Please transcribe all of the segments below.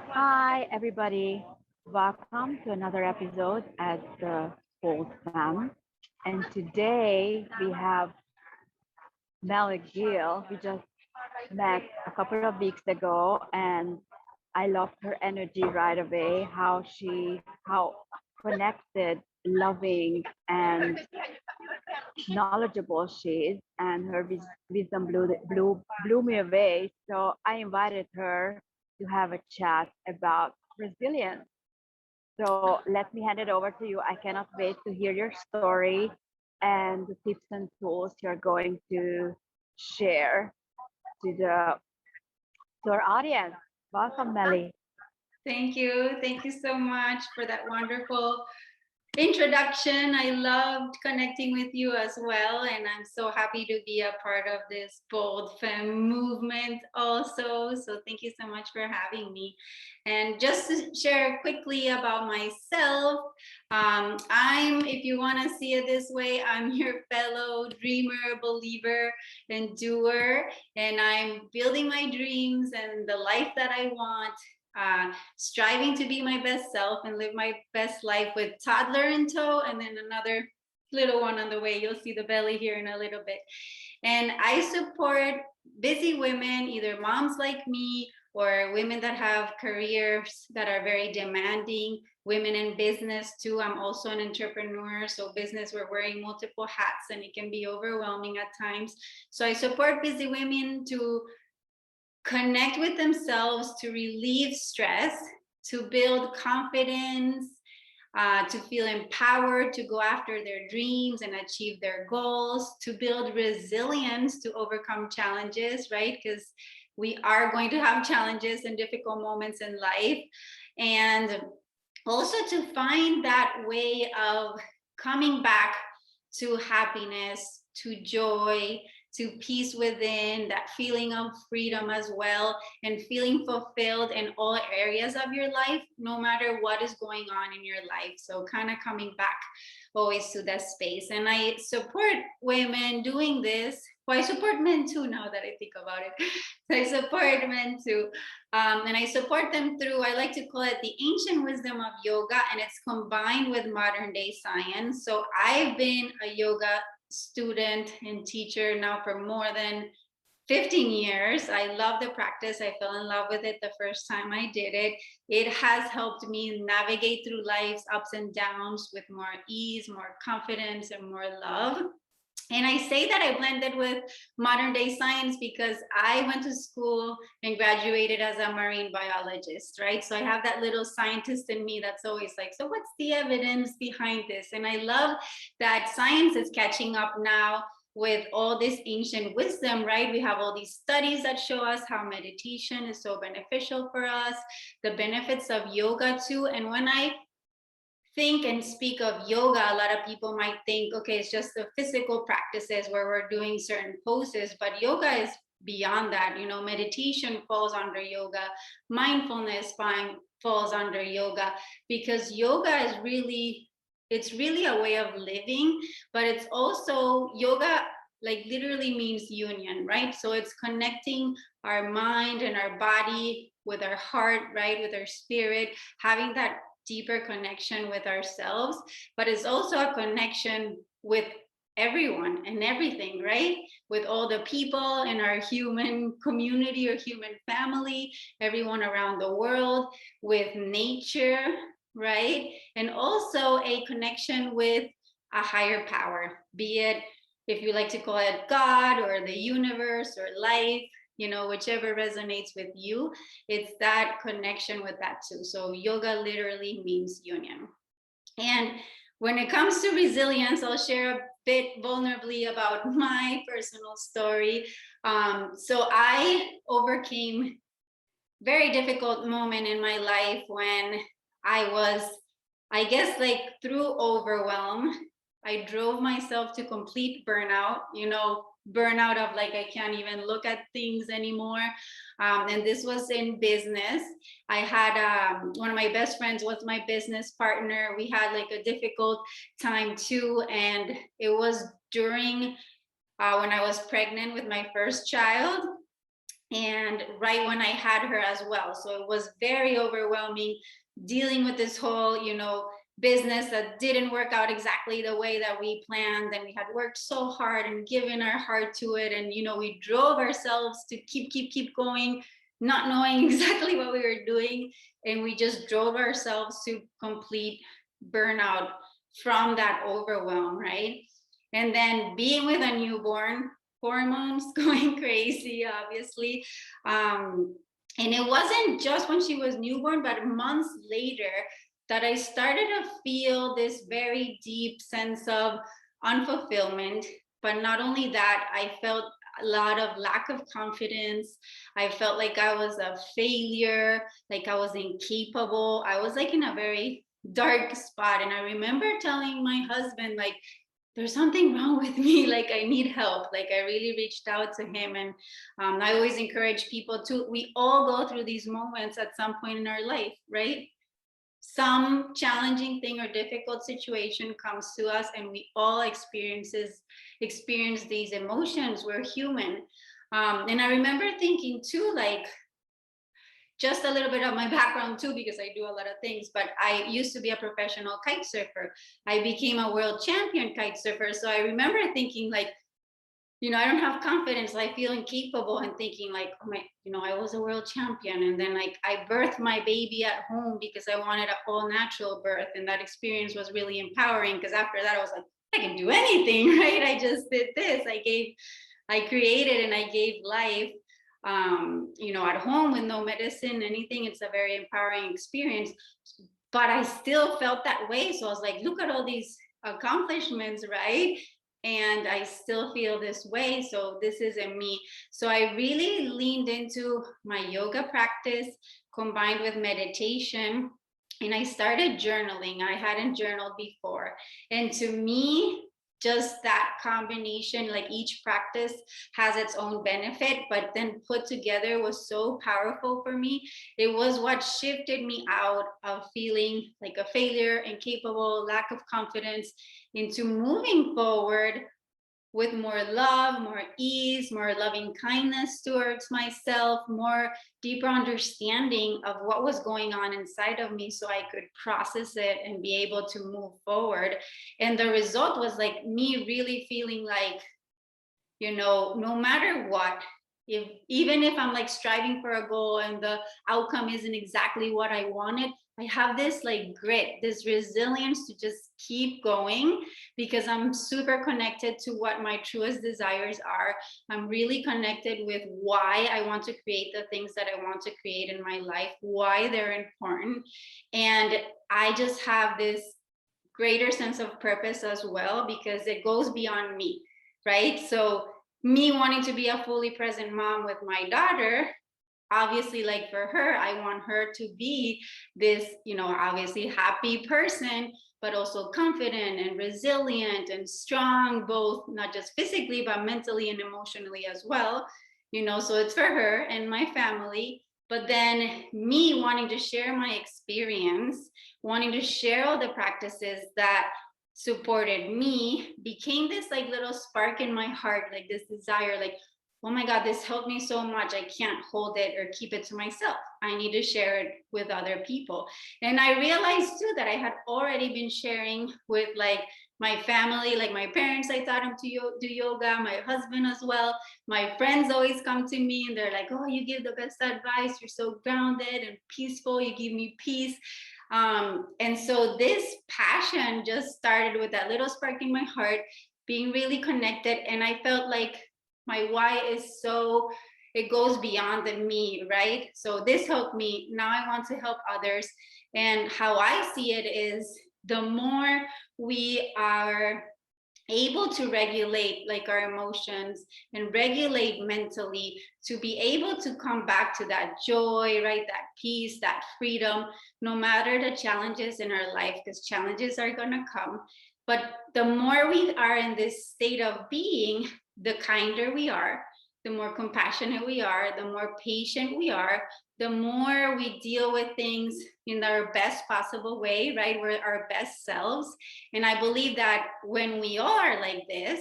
Hi, everybody. Welcome to another episode at the Bold Femme. And today we have Melissa Gil. We just met a couple of weeks ago, and I loved her energy right away. How connected, loving, and knowledgeable she is, and her wisdom blew me away. So I invited her to have a chat about resilience. So let me hand it over to you. I cannot wait to hear your story and the tips and tools you're going to share to our audience. Welcome, Meli. Thank you. Thank you so much for that wonderful introduction. I loved connecting with you as well. And I'm so happy to be a part of this Bold Femme movement also. So thank you so much for having me. And just to share quickly about myself, if you want to see it this way, I'm your fellow dreamer, believer, and doer. And I'm building my dreams and the life that I want, striving to be my best self and live my best life with toddler in tow, and then another little one on the way. You'll see the belly here in a little bit. And I support busy women, either moms like me or women that have careers that are very demanding, women in business too. I'm also an entrepreneur, so business, we're wearing multiple hats and it can be overwhelming at times. So I support busy women to connect with themselves, to relieve stress, to build confidence, to feel empowered to go after their dreams and achieve their goals, to build resilience to overcome challenges, right? Because we are going to have challenges and difficult moments in life. And also to find that way of coming back to happiness, to joy, to peace within, that feeling of freedom as well, and feeling fulfilled in all areas of your life, no matter what is going on in your life. So kind of coming back always to that space. And I support women doing this. Well, I support men too, now that I think about it. So I support men too. And I support them through, I like to call it the ancient wisdom of yoga, and it's combined with modern day science. So I've been a yoga student and teacher now for more than 15 years. I love the practice. I fell in love with it the first time I did it. It has helped me navigate through life's ups and downs with more ease, more confidence, and more love. And I say that I blended with modern day science because I went to school and graduated as a marine biologist, right? So I have that little scientist in me that's always like, so what's the evidence behind this? And I love that science is catching up now with all this ancient wisdom, right? We have all these studies that show us how meditation is so beneficial for us, the benefits of yoga too. And when I think and speak of yoga, a lot of people might think, okay, it's just the physical practices where we're doing certain poses, but yoga is beyond that. You know, meditation falls under yoga, mindfulness falls under yoga, because yoga is really, it's really a way of living, but it's also yoga, like literally means union, right? So it's connecting our mind and our body with our heart, right? With our spirit, having that deeper connection with ourselves, but it's also a connection with everyone and everything, right? With all the people in our human community or human family, everyone around the world, with nature, right? And also a connection with a higher power, be it, if you like to call it God or the universe or life, you know, whichever resonates with you, it's that connection with that too. So yoga literally means union. And when it comes to resilience, I'll share a bit vulnerably about my personal story. So I overcame very difficult moment in my life when I was, I guess, like through overwhelm, I drove myself to complete burnout, you know, burnout of like, I can't even look at things anymore. And this was in business. I had one of my best friends was my business partner. We had like a difficult time too. And it was during when I was pregnant with my first child. and right when I had her as well. So it was very overwhelming dealing with this whole, business that didn't work out exactly the way that we planned. And we had worked so hard and given our heart to it. And, we drove ourselves to keep going, not knowing exactly what we were doing. And we just drove ourselves to complete burnout from that overwhelm, right? And then being with a newborn, hormones going crazy, obviously. And it wasn't just when she was newborn, but months later that I started to feel this very deep sense of unfulfillment. But not only that, I felt a lot of lack of confidence. I felt like I was a failure, like I was incapable. I was like in a very dark spot. And I remember telling my husband, like, there's something wrong with me, like I need help. Like I really reached out to him. And I always encourage people to, we all go through these moments at some point in our life, right? Some challenging thing or difficult situation comes to us, and we all experience these emotions. We're human. And I remember thinking too, like, just a little bit of my background too, because I do a lot of things, but I used to be a professional kite surfer. I became a world champion kite surfer. So I remember thinking, like, I don't have confidence. I feel incapable, and thinking like, oh my, I was a world champion. And then like I birthed my baby at home because I wanted a all natural birth. And that experience was really empowering, because after that I was like, I can do anything, right? I just did this. I created and I gave life, at home with no medicine, anything. It's a very empowering experience. But I still felt that way. So I was like, look at all these accomplishments, right? And I still feel this way. So this isn't me. So I really leaned into my yoga practice combined with meditation. And I started journaling. I hadn't journaled before. And to me, just that combination, like each practice has its own benefit, but then put together was so powerful for me. It was what shifted me out of feeling like a failure, incapable, lack of confidence, into moving forward with more love, more ease, more loving kindness towards myself, more deeper understanding of what was going on inside of me, so I could process it and be able to move forward. And the result was like me really feeling like, no matter what, even if I'm like striving for a goal and the outcome isn't exactly what I wanted, I have this like grit, this resilience to just keep going, because I'm super connected to what my truest desires are. I'm really connected with why I want to create the things that I want to create in my life, why they're important. And I just have this greater sense of purpose as well, because it goes beyond me, right? So me wanting to be a fully present mom with my daughter, obviously, like for her, I want her to be this, obviously happy person, but also confident and resilient and strong, both not just physically, but mentally and emotionally as well. So it's for her and my family. But then me wanting to share my experience, wanting to share all the practices that supported me, became this like little spark in my heart, like this desire, like, oh my God, this helped me so much. I can't hold it or keep it to myself. I need to share it with other people. And I realized too that I had already been sharing with like my family, like my parents, I taught them to do yoga, my husband as well. My friends always come to me and they're like, oh, you give the best advice. You're so grounded and peaceful. You give me peace. And so this passion just started with that little spark in my heart, being really connected. And I felt like my why is so, it goes beyond the me, right? So this helped me. Now I want to help others. And how I see it is, the more we are able to regulate like our emotions and regulate mentally, to be able to come back to that joy, right? That peace, that freedom, no matter the challenges in our life, because challenges are going to come. But the more we are in this state of being, the kinder we are, the more compassionate we are, the more patient we are, the more we deal with things in our best possible way, right? We're our best selves. And I believe that when we are like this,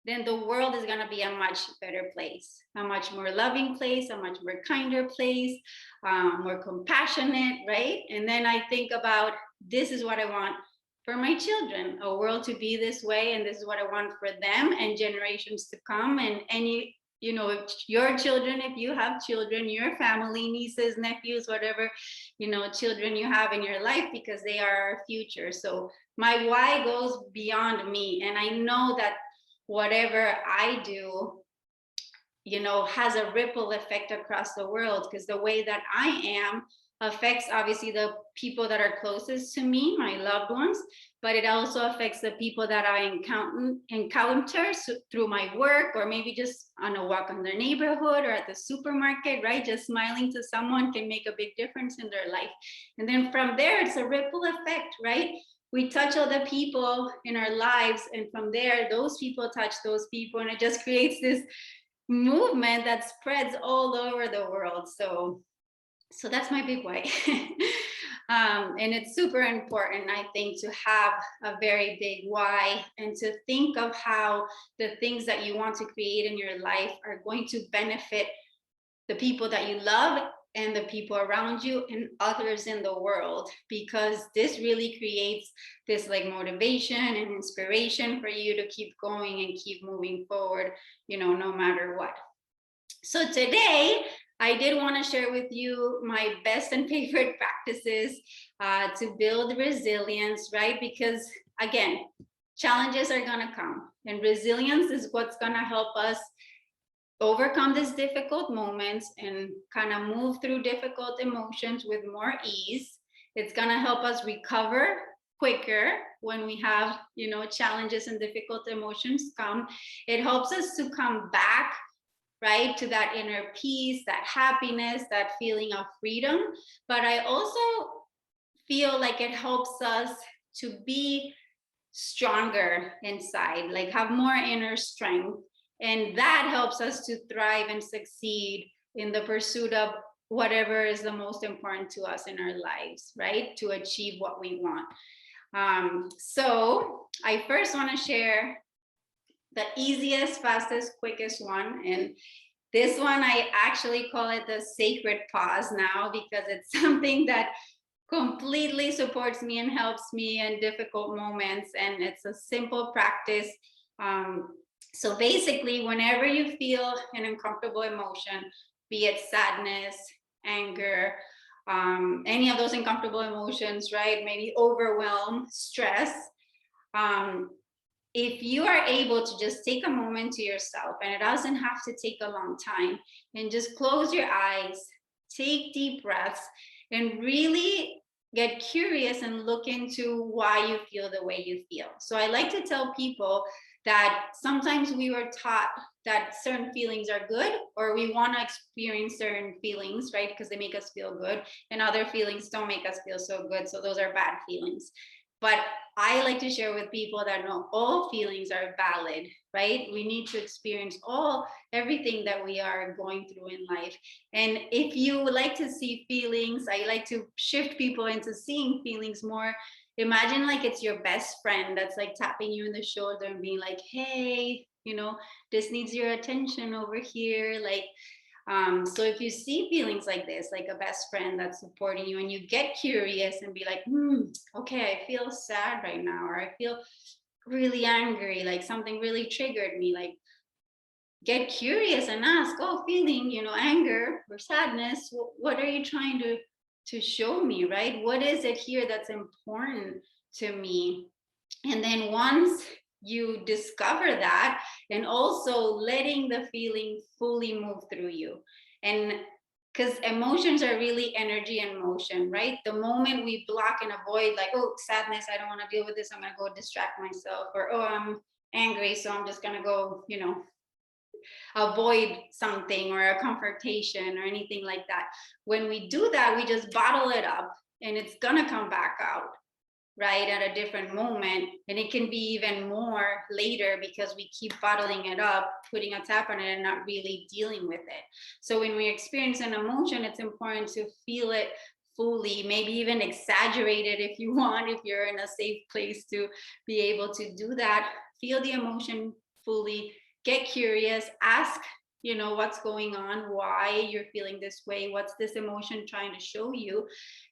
then the world is going to be a much better place, a much more loving place, a much more kinder place, more compassionate, right? And then I think about, this is what I want for my children, a world to be this way, and this is what I want for them and generations to come, and any, you know, your children, if you have children, your family, nieces, nephews, whatever, you know, children you have in your life, because they are our future. So my why goes beyond me, and I know that whatever I do, you know, has a ripple effect across the world, because the way that I am affects obviously the people that are closest to me, my loved ones, but it also affects the people that I encounter through my work, or maybe just on a walk in their neighborhood or at the supermarket, right? Just smiling to someone can make a big difference in their life. And then from there, it's a ripple effect, right? We touch other people in our lives, and from there, those people touch those people, and it just creates this movement that spreads all over the world. So that's my big why. And it's super important, I think, to have a very big why, and to think of how the things that you want to create in your life are going to benefit the people that you love and the people around you and others in the world, because this really creates this like motivation and inspiration for you to keep going and keep moving forward, you know, no matter what. So today, I did want to share with you my best and favorite practices to build resilience, right? Because again, challenges are going to come, and resilience is what's going to help us overcome these difficult moments and kind of move through difficult emotions with more ease. It's going to help us recover quicker when we have, you know, challenges and difficult emotions come. It helps us to come back, right, to that inner peace, that happiness, that feeling of freedom. But I also feel like it helps us to be stronger inside, like have more inner strength. And that helps us to thrive and succeed in the pursuit of whatever is the most important to us in our lives, right? To achieve what we want. So I first want to share the easiest, fastest, quickest one. And this one, I actually call it the sacred pause now, because it's something that completely supports me and helps me in difficult moments. And it's a simple practice. So basically, whenever you feel an uncomfortable emotion, be it sadness, anger, any of those uncomfortable emotions, right? Maybe overwhelm, stress. If you are able to just take a moment to yourself, and it doesn't have to take a long time, and just close your eyes, take deep breaths, and really get curious and look into why you feel the way you feel. So I like to tell people that sometimes we were taught that certain feelings are good, or we want to experience certain feelings, right? Because they make us feel good, and other feelings don't make us feel so good. So those are bad feelings. But I like to share with people that no, all feelings are valid, right? We need to experience everything that we are going through in life. And if you would like to see feelings, I like to shift people into seeing feelings more. Imagine like it's your best friend that's like tapping you in the shoulder and being like, hey, you know, this needs your attention over here. Like, so if you see feelings like this, like a best friend that's supporting you, and you get curious and be like, okay, I feel sad right now, or I feel really angry, like something really triggered me, like get curious and ask, oh, feeling, you know, anger or sadness, what are you trying to show me, right? What is it here that's important to me? And then once you discover that, and also letting the feeling fully move through you. And because emotions are really energy and motion, right? The moment we block and avoid, like, oh, sadness, I don't want to deal with this, I'm going to go distract myself, or oh, I'm angry, so I'm just going to go, you know, avoid something or a confrontation or anything like that. When we do that, we just bottle it up, and it's going to come back out, right, at a different moment. And it can be even more later, because we keep bottling it up, putting a tap on it, and not really dealing with it. So when we experience an emotion, it's important to feel it fully, maybe even exaggerate it if you want, if you're in a safe place to be able to do that. Feel the emotion fully get curious, ask, what's going on, why you're feeling this way, what's this emotion trying to show you.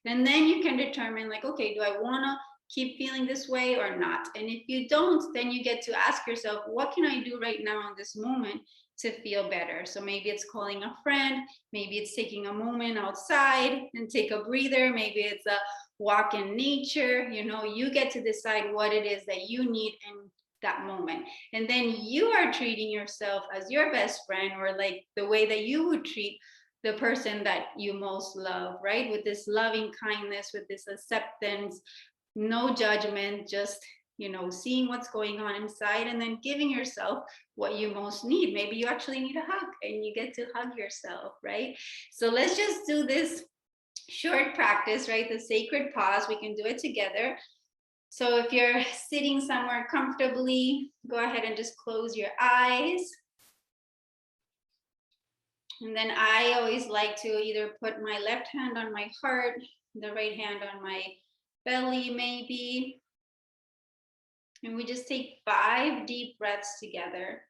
And then you can determine like, okay, do I want to keep feeling this way or not? And if you don't, then you get to ask yourself, what can I do right now in this moment to feel better? So maybe it's calling a friend, maybe it's taking a moment outside and take a breather, maybe it's a walk in nature. You get to decide what it is that you need in that moment. And then you are treating yourself as your best friend, or like the way that you would treat the person that you most love, right? With this loving kindness, with this acceptance, no judgment, just seeing what's going on inside, and then giving yourself what you most need. Maybe you actually need a hug and you get to hug yourself, right? So let's just do this short practice, right? The sacred pause. We can do it together. So if you're sitting somewhere comfortably, go ahead and just close your eyes. And then I always like to either put my left hand on my heart, the right hand on my belly maybe. And we just take 5 deep breaths together.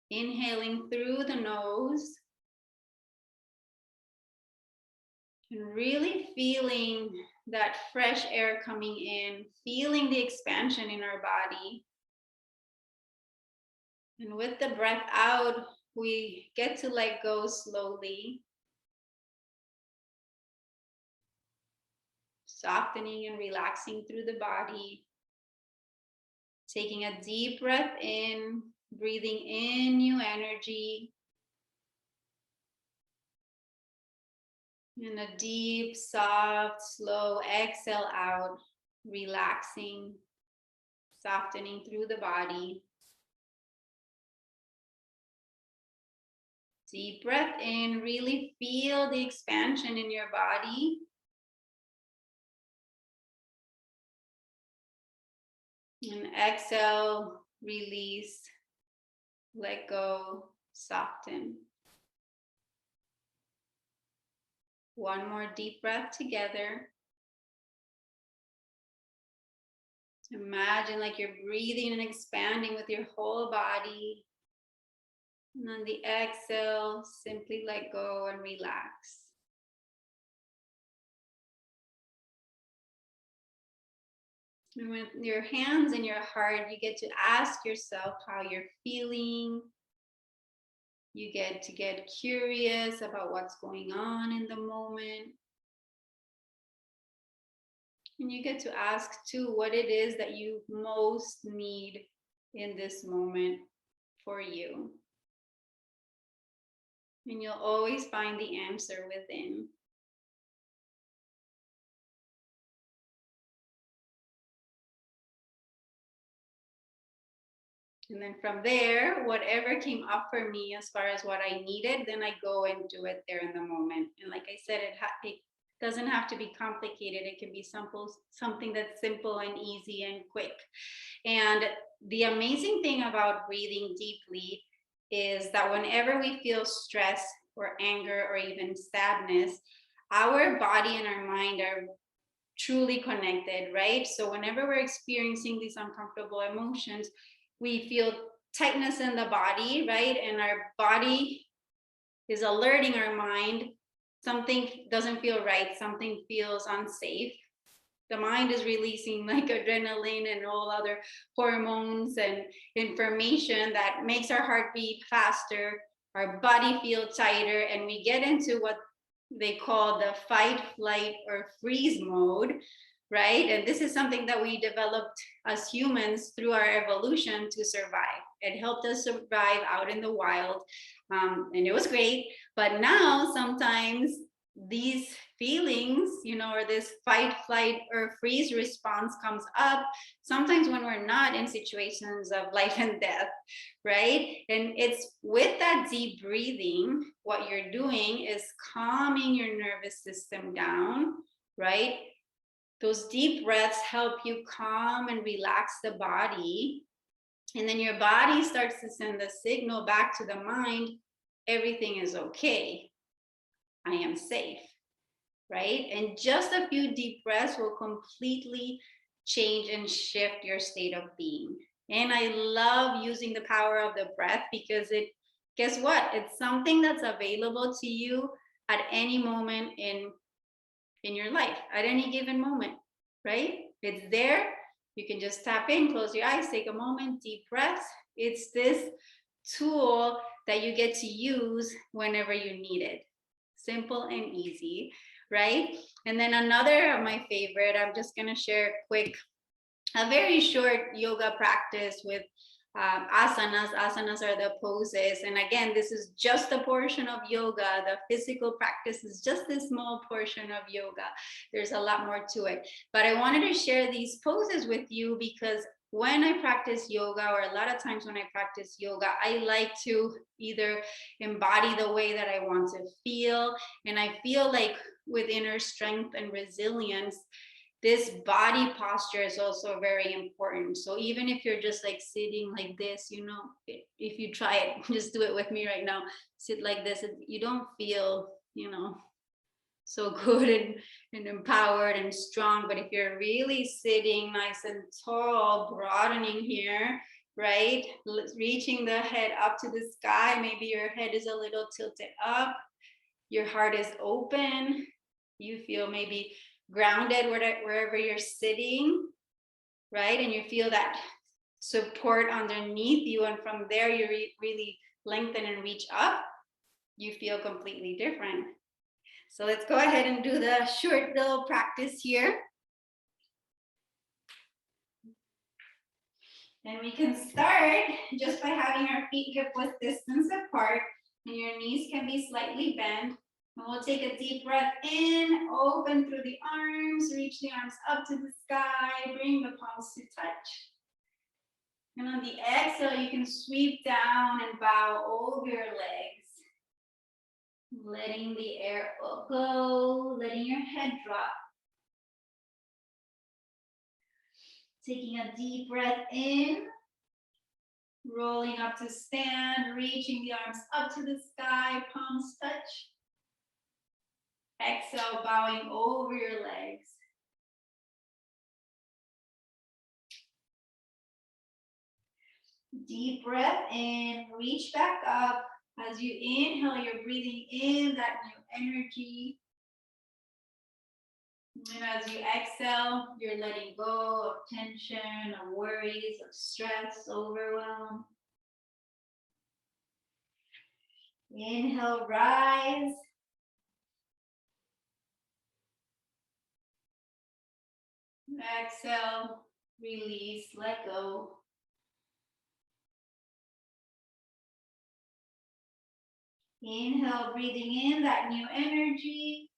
Inhaling through the nose. And really feeling that fresh air coming in, feeling the expansion in our body. And with the breath out, we get to let go slowly. Softening and relaxing through the body. Taking a deep breath in, breathing in new energy. And a deep, soft, slow exhale out, relaxing, softening through the body. Deep breath in, really feel the expansion in your body. And exhale, release, let go, soften. One more deep breath together. Imagine like you're breathing and expanding with your whole body. And on the exhale, simply let go and relax. And with your hands in your heart, you get to ask yourself how you're feeling. You get to get curious about what's going on in the moment. And you get to ask too what it is that you most need in this moment for you. And you'll always find the answer within. And then from there, whatever came up for me as far as what I needed, then I go and do it there in the moment. And like I said, it doesn't have to be complicated. It can be something that's simple and easy and quick. And the amazing thing about breathing deeply is that whenever we feel stress or anger or even sadness, our body and our mind are truly connected, right? So whenever we're experiencing these uncomfortable emotions, we feel tightness in the body, right? And our body is alerting our mind, something doesn't feel right, something feels unsafe. The mind is releasing like adrenaline and all other hormones and information that makes our heart beat faster, our body feel tighter, and we get into what they call the fight, flight, or freeze mode, right? And this is something that we developed as humans through our evolution to survive. It helped us survive out in the wild, and it was great. But now sometimes these feelings, or this fight, flight, or freeze response comes up sometimes when we're not in situations of life and death, right? And it's with that deep breathing, what you're doing is calming your nervous system down, right? Those deep breaths help you calm and relax the body. And then your body starts to send the signal back to the mind, everything is okay. I am safe, right? And just a few deep breaths will completely change and shift your state of being. And I love using the power of the breath because guess what? It's something that's available to you at any moment in your life, at any given moment, right? It's there. You can just tap in, close your eyes, take a moment, deep breaths. It's this tool that you get to use whenever you need it. Simple and easy, right? And then another of my favorite, I'm just going to share a very short yoga practice with asanas. Asanas are the poses. And again, this is just a portion of yoga. The physical practice is just a small portion of yoga. There's a lot more to it. But I wanted to share these poses with you because when I practice yoga, or a lot of times when I practice yoga, I like to either embody the way that I want to feel. And I feel like with inner strength and resilience, this body posture is also very important. So even if you're just like sitting like this, you know, if you try it, just do it with me right now. Sit like this, you don't feel, you know, so good and empowered and strong. But if you're really sitting nice and tall, broadening here, right? Reaching the head up to the sky. Maybe your head is a little tilted up. Your heart is open. You feel maybe grounded wherever you're sitting, right? And you feel that support underneath you. And from there, you really lengthen and reach up. You feel completely different. So let's go ahead and do the short little practice here. And we can start just by having our feet hip width distance apart, and your knees can be slightly bent. And we'll take a deep breath in, open through the arms, reach the arms up to the sky, bring the palms to touch. And on the exhale, you can sweep down and bow over your legs. Letting the air go, letting your head drop. Taking a deep breath in, rolling up to stand, reaching the arms up to the sky, palms touch. Exhale, bowing over your legs. Deep breath in, reach back up. As you inhale, you're breathing in that new energy. And as you exhale, you're letting go of tension, of worries, of stress, overwhelm. Inhale, rise. Exhale, release, let go. Inhale, breathing in that new energy.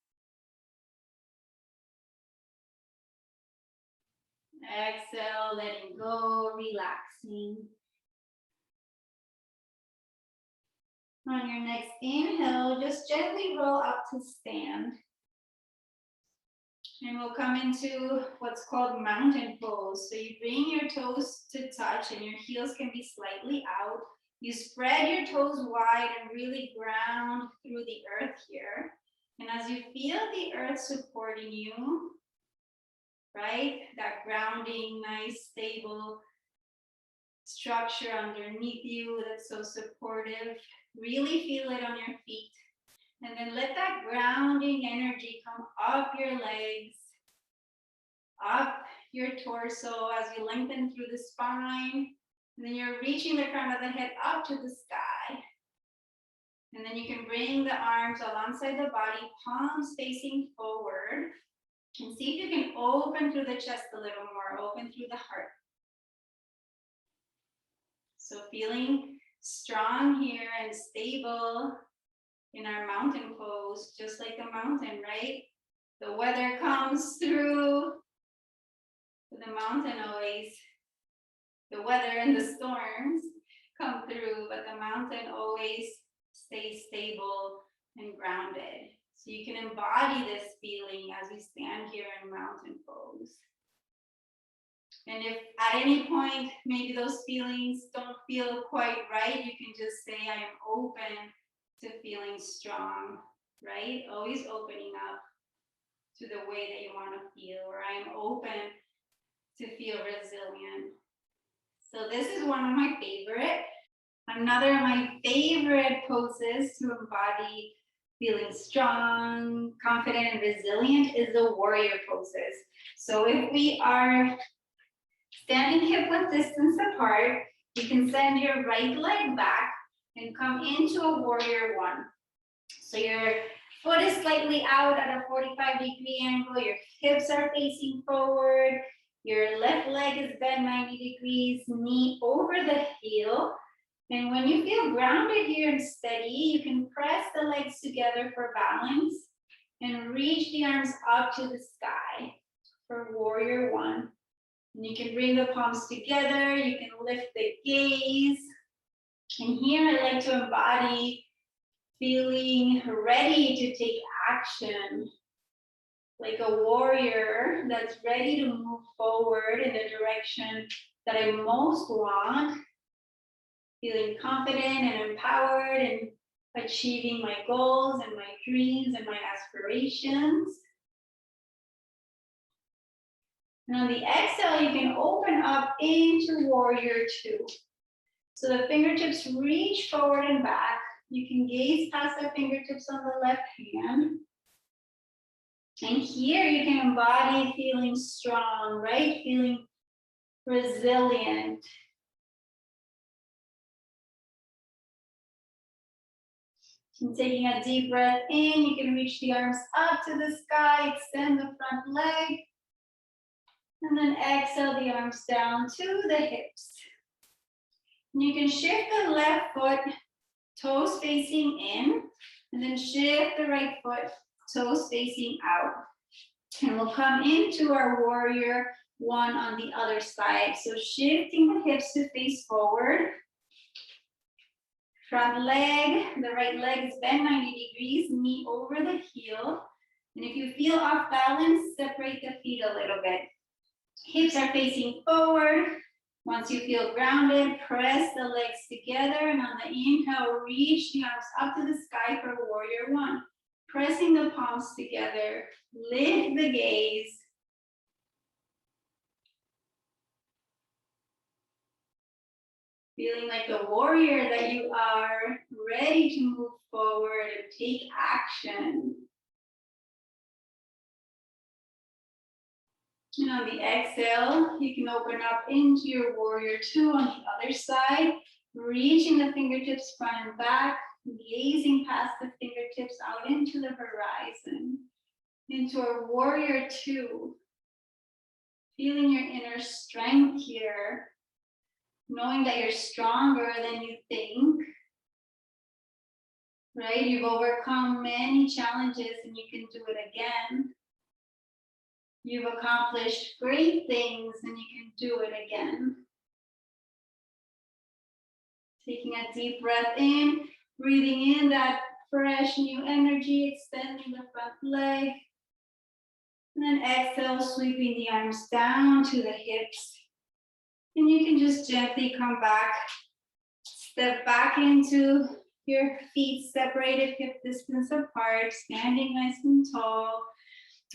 Exhale, letting go, relaxing. On your next inhale, just gently roll up to stand. And we'll come into what's called mountain pose. So you bring your toes to touch and your heels can be slightly out. You spread your toes wide and really ground through the earth here. And as you feel the earth supporting you, right? That grounding, nice, stable structure underneath you that's so supportive. Really feel it on your feet. And then let that grounding energy come up your legs, up your torso as you lengthen through the spine. And then you're reaching the crown of the head up to the sky. And then you can bring the arms alongside the body, palms facing forward. And see if you can open through the chest a little more, open through the heart. So feeling strong here and stable in our mountain pose, just like a mountain, right? The weather comes through, the mountain always, the weather and the storms come through, but the mountain always stays stable and grounded. So you can embody this feeling as we stand here in mountain pose. And if at any point, maybe those feelings don't feel quite right, you can just say, I am open to feeling strong, right? Always opening up to the way that you want to feel, or I am open to feel resilient. So this is one of my favorite. Another of my favorite poses to embody feeling strong, confident, and resilient is the warrior poses. So if we are standing hip width distance apart, you can send your right leg back and come into a warrior one. So your foot is slightly out at a 45-degree angle, your hips are facing forward, your left leg is bent 90 degrees, knee over the heel. And when you feel grounded here and steady, you can press the legs together for balance and reach the arms up to the sky for warrior one. And you can bring the palms together, you can lift the gaze. And here I like to embody feeling ready to take action, like a warrior that's ready to move forward in the direction that I most want, feeling confident and empowered and achieving my goals and my dreams and my aspirations. And on the exhale, you can open up into warrior two. So the fingertips reach forward and back. You can gaze past the fingertips on the left hand. And here you can embody feeling strong, right? Feeling resilient. And taking a deep breath in, you can reach the arms up to the sky, extend the front leg. And then exhale the arms down to the hips. And you can shift the left foot, toes facing in, and then shift the right foot, toes facing out. And we'll come into our warrior one on the other side. So shifting the hips to face forward. Front leg, the right leg is bent 90 degrees, knee over the heel. And if you feel off balance, separate the feet a little bit. Hips are facing forward. Once you feel grounded, press the legs together, and on the inhale, reach the arms up to the sky for warrior one. Pressing the palms together, lift the gaze. Feeling like the warrior that you are, ready to move forward and take action. And on the exhale, you can open up into your warrior two on the other side, reaching the fingertips front and back, gazing past the fingertips out into the horizon, into our warrior two. Feeling your inner strength here, knowing that you're stronger than you think, right? You've overcome many challenges and you can do it again. You've accomplished great things and you can do it again. Taking a deep breath in, breathing in that fresh new energy, extending the front leg. And then exhale, sweeping the arms down to the hips. And you can just gently come back, step back into your feet separated hip distance apart, standing nice and tall.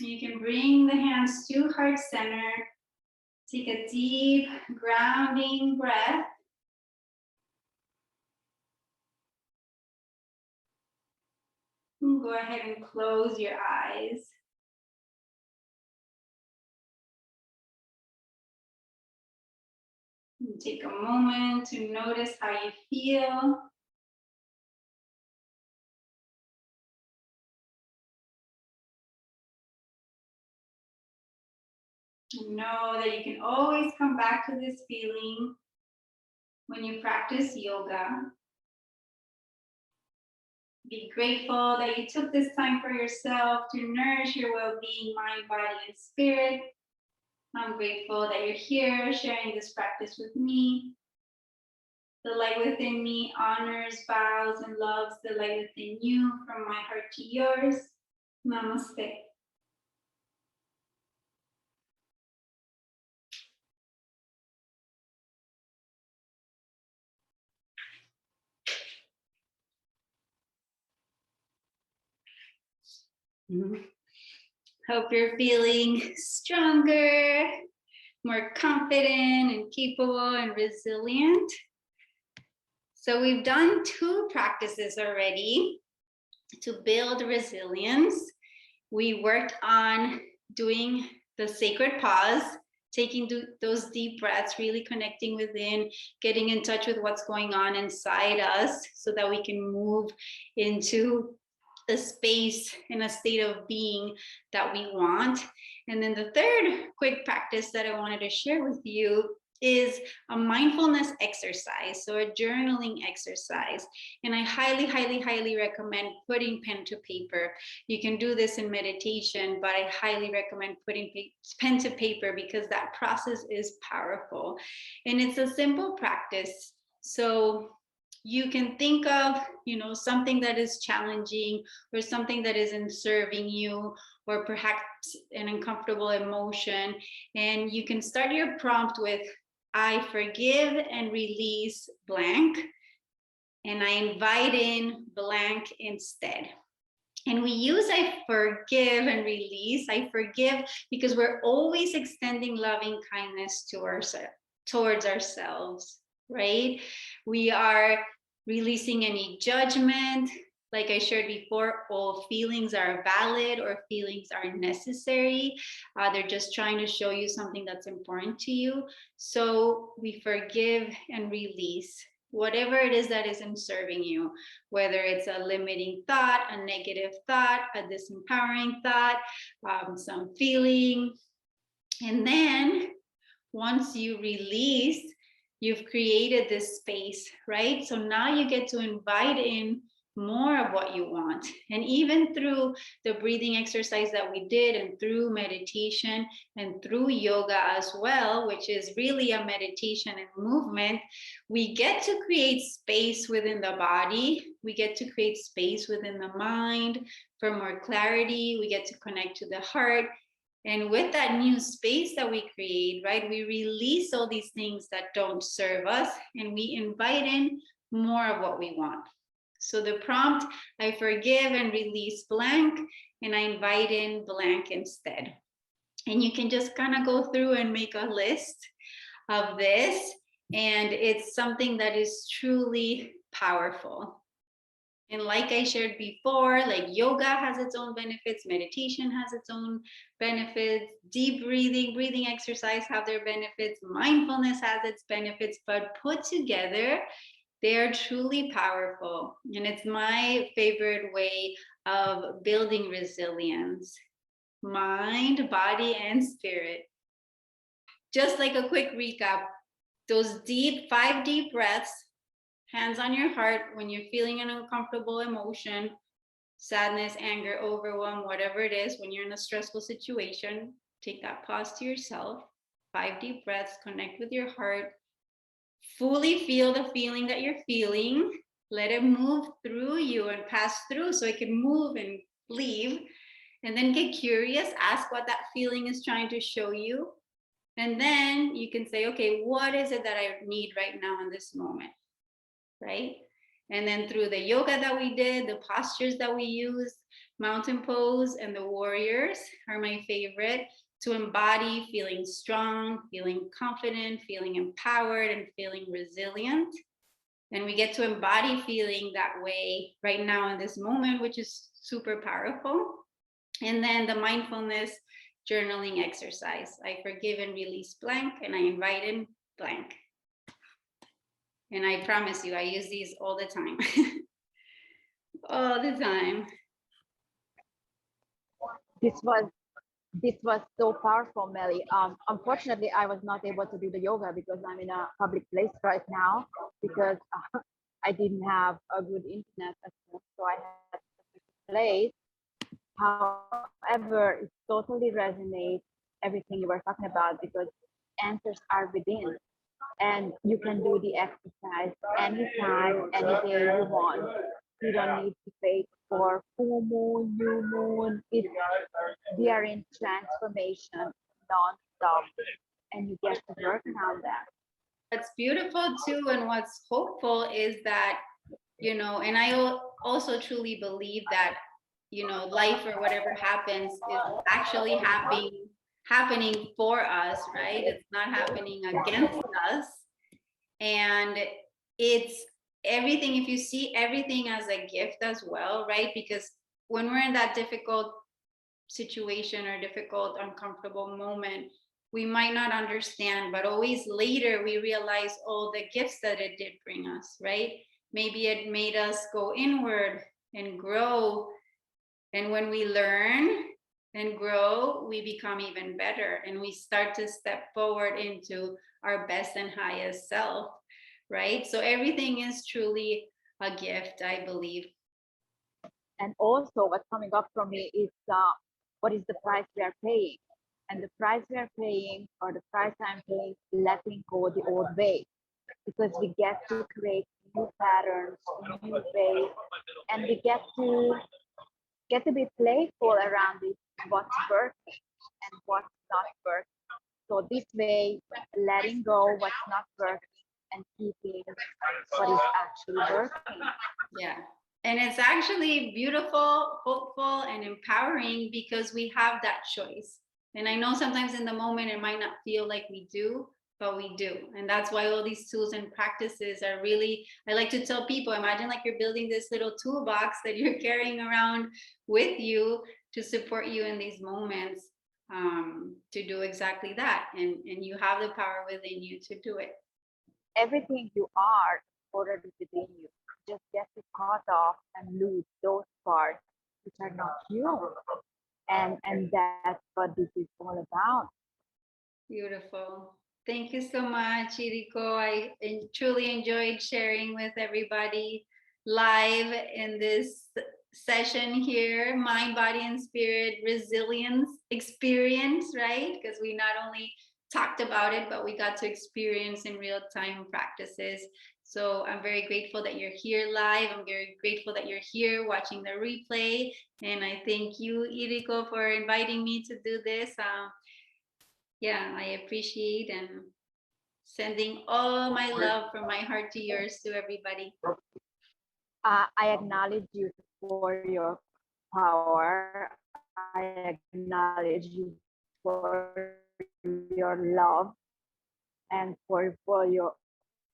You can bring the hands to heart center. Take a deep grounding breath. And go ahead and close your eyes. And take a moment to notice how you feel. And know that you can always come back to this feeling when you practice yoga. Be grateful that you took this time for yourself to nourish your well-being, mind, body, and spirit. I'm grateful that you're here sharing this practice with me. The light within me honors, bows, and loves the light within you, from my heart to yours. Namaste. Hope you're feeling stronger, more confident and capable and resilient. So we've done 2 practices already to build resilience. We worked on doing the sacred pause, taking those deep breaths, really connecting within, getting in touch with what's going on inside us so that we can move into the space and a state of being that we want. And then the third quick practice that I wanted to share with you is a mindfulness exercise, so a journaling exercise. And I highly, highly, highly recommend putting pen to paper. You can do this in meditation, but I highly recommend putting pen to paper because that process is powerful. And it's a simple practice. So you can think of, something that is challenging or something that isn't serving you, or perhaps an uncomfortable emotion. And you can start your prompt with, I forgive and release blank, and I invite in blank instead. And we use I forgive and release. I forgive because we're always extending loving kindness towards ourselves, right? We are releasing any judgment. Like I shared before, all feelings are valid or feelings are necessary. They're just trying to show you something that's important to you. So we forgive and release whatever it is that isn't serving you, whether it's a limiting thought, a negative thought, a disempowering thought, some feeling. And then once you release, you've created this space, right? So now you get to invite in more of what you want. And even through the breathing exercise that we did, and through meditation and through yoga as well, which is really a meditation and movement, we get to create space within the body. We get to create space within the mind for more clarity. We get to connect to the heart. And with that new space that we create, right, we release all these things that don't serve us, and we invite in more of what we want. So the prompt, I forgive and release blank, and I invite in blank instead. And you can just kind of go through and make a list of this. And it's something that is truly powerful. And like I shared before, like yoga has its own benefits, meditation has its own benefits, deep breathing exercise have their benefits, mindfulness has its benefits, but put together, they are truly powerful. And it's my favorite way of building resilience, mind, body, and spirit. Just like a quick recap, those 5 deep breaths, hands on your heart when you're feeling an uncomfortable emotion, sadness, anger, overwhelm, whatever it is, when you're in a stressful situation, take that pause to yourself, 5 deep breaths, connect with your heart, fully feel the feeling that you're feeling, let it move through you and pass through so it can move and leave, and then get curious, ask what that feeling is trying to show you. And then you can say, okay, what is it that I need right now in this moment? Right? And then through the yoga that we did, the postures that we used, mountain pose and the warriors are my favorite, to embody feeling strong, feeling confident, feeling empowered, and feeling resilient. And we get to embody feeling that way right now in this moment, which is super powerful. And then the mindfulness journaling exercise, I forgive and release blank, and I invite in blank. And I promise you, I use these all the time. All the time. This was so powerful, Meli. Unfortunately, I was not able to do the yoga because I'm in a public place right now, because I didn't have a good internet at home, so I had to place. However, it totally resonates everything you were talking about, because answers are within, and you can do the exercise anytime, any day you want. You don't need to wait for full moon, new moon. We are in transformation non-stop, and you get to work around that. What's beautiful too, and what's hopeful is that, and I also truly believe that, life or whatever happens is actually happening happening for us, right? It's not happening against us. And it's everything, if you see everything as a gift as well, right? Because when we're in that difficult situation or difficult, uncomfortable moment, we might not understand, but always later we realize all the gifts that it did bring us, right? Maybe it made us go inward and grow. And when we learn and grow, we become even better and we start to step forward into our best and highest self, right? So everything is truly a gift, I believe. And also what's coming up for me is what is the price we are paying? And the price we are paying, or the price I'm paying, letting go the old way, because we get to create new patterns, new ways, and we get to be playful around it, what's working and what's not working. So this way, letting go what's not working and keeping what is actually working. Yeah. And it's actually beautiful, hopeful, and empowering because we have that choice. And I know sometimes in the moment it might not feel like we do, but we do. And that's why all these tools and practices are really, I like to tell people, imagine like you're building this little toolbox that you're carrying around with you to support you in these moments, to do exactly that. And you have the power within you to do it. Everything you are already within you. Just get to cut off and lose those parts which are not you. And that's what this is all about. Beautiful. Thank you so much, Ildiko. I truly enjoyed sharing with everybody live in this session here, mind, body, and spirit resilience experience, right? Because we not only talked about it, but we got to experience in real time practices. So I'm very grateful that you're here live. I'm very grateful that you're here watching the replay. And I thank you, Ildiko, for inviting me to do this. Yeah, I appreciate and sending all my love from my heart to yours to everybody. I acknowledge you for your power. I acknowledge you for your love and for your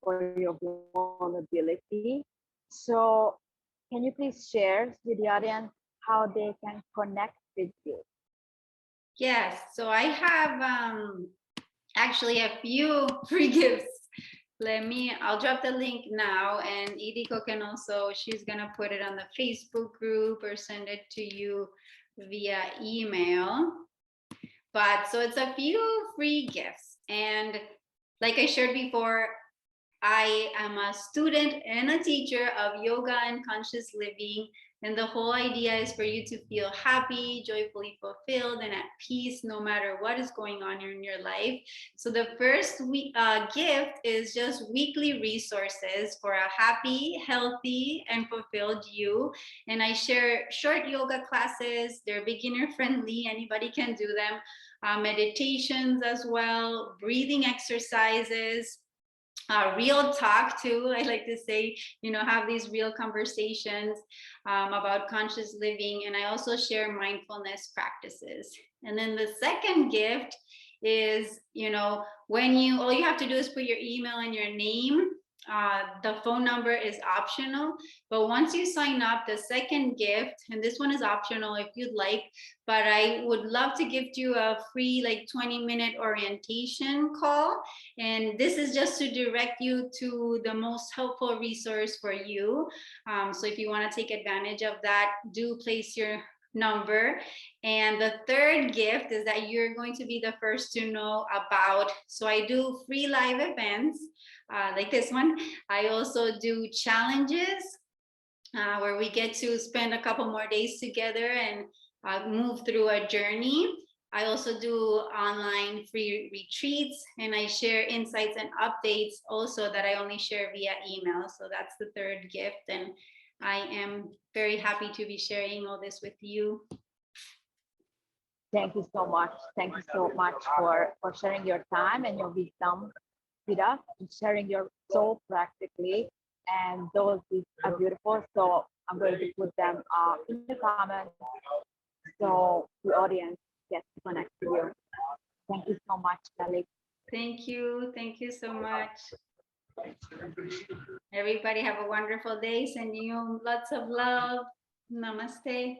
vulnerability. So can you please share with the audience how they can connect with you? Yes, so I have actually a few free gifts. I'll drop the link now, and Ildiko can also, she's gonna put it on the Facebook group or send it to you via email. But so it's a few free gifts. And like I shared before, I am a student and a teacher of yoga and conscious living. And the whole idea is for you to feel happy, joyfully fulfilled, and at peace no matter what is going on in your life. So the first gift is just weekly resources for a happy, healthy, and fulfilled you. And I share short yoga classes. They're beginner friendly. Anybody can do them. Meditations as well, breathing exercises, real talk too. I like to say, have these real conversations about conscious living. And I also share mindfulness practices. And then the second gift is, when all you have to do is put your email and your name. The phone number is optional, but once you sign up, the second gift, and this one is optional if you'd like, but I would love to gift you a free 20-minute orientation call. And this is just to direct you to the most helpful resource for you. So if you want to take advantage of that, do place your number. And the third gift is that you're going to be the first to know about. So I do free live events like this one. I also do challenges where we get to spend a couple more days together and move through a journey. I also do online free retreats, and I share insights and updates also that I only share via email. So that's the third gift. And I am very happy to be sharing all this with you. Thank you so much. Thank you so much for sharing your time and your wisdom with us and sharing your soul practically. And those are beautiful. So I'm going to put them in the comments so the audience gets to connect to you. Thank you so much, Meli. Thank you. Thank you so much. Everybody have a wonderful day. Sending you lots of love. Namaste.